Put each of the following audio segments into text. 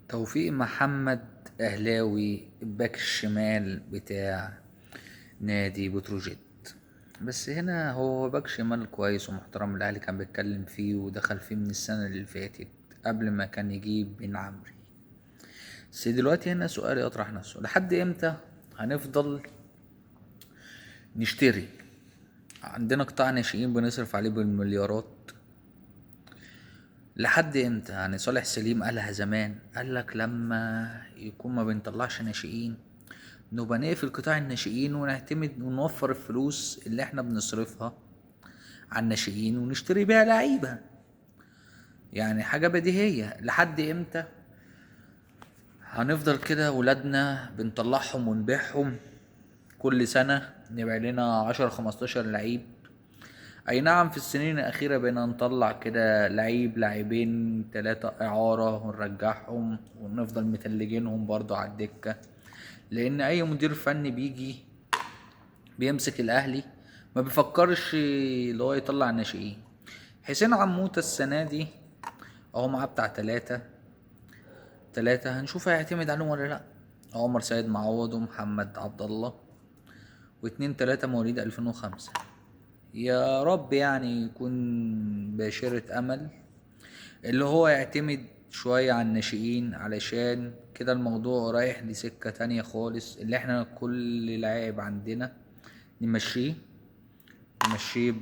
توفيق محمد اهلاوي الباك الشمال بتاع نادي بتروجيت. بس هنا هو باك شمال كويس ومحترم، الاهلي كان بيتكلم فيه ودخل فيه من السنة اللي فاتت قبل ما كان يجيب بن عمري. بس دلوقتي هنا سؤال يطرح نفسه، لحد امتى هنفضل نشتري؟ عندنا قطاع ناشئين بنصرف عليه بالمليارات. لحد امتى؟ يعني صالح سليم قالها زمان، قالك لما يكون ما بنطلعش ناشئين نبقى نقفل قطاع الناشئين ونعتمد ونوفر الفلوس اللي احنا بنصرفها على الناشئين ونشتري بيها لعيبة. يعني حاجة بديهية. لحد امتى هنفضل كده ولادنا بنطلعهم ونبيعهم كل سنة، نبيع لنا 10 15 لعيب؟ اي نعم، في السنين الاخيرة بقينا نطلع كده لعيب لاعبين 3 اعارة ونرجعهم ونفضل متلجينهم برضو على الدكة، لان اي مدير فني بيجي بيمسك الاهلي ما بيفكرش اللي هو يطلع ناشئين. حسين عموتة السنة دي اهو معاه بتاع 3 هنشوف هيعتمد عليهم ولا لا. عمر سيد معوض ومحمد عبد الله، و2 3 مواليد 2005. يا رب يعني يكون باشرة امل اللي هو يعتمد شوية على الناشئين، علشان كده الموضوع رايح لسكة تانية خالص، اللي احنا كل لاعب عندنا نمشيه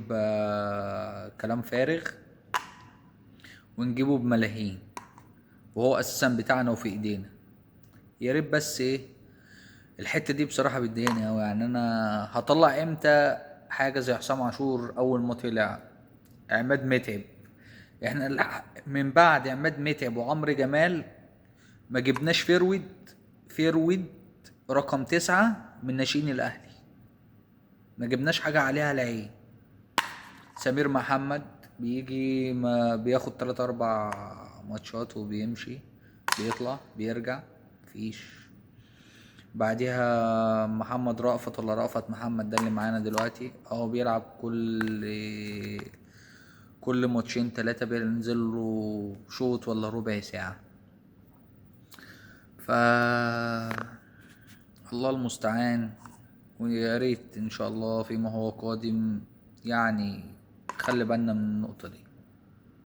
بكلام فارغ ونجيبه بملايين، وهو اساسا بتاعنا وفي ايدينا. يا ريت بس ايه الحته دي بصراحه بتضايقني قوي. يعني انا هطلع امتى حاجه زي حسام عاشور اول ما طلع؟ عماد متعب، احنا من بعد عماد متعب وعمرو جمال ما جبناش فيرود رقم 9 من ناشئين الاهلي، ما جبناش حاجه عليها العين. سمير محمد بيجي ما بياخد 3 4 ماتشات وبيمشي، بيطلع بيرجع مفيش. بعديها محمد رأفت ولا رأفت محمد ده اللي معانا دلوقتي اهو بيلعب كل ماتشين 3 بينزل له شوط ولا ربع ساعة. ف الله المستعان. ويا ريت ان شاء الله فيما هو قادم يعني خلي بالنا من النقطة دي.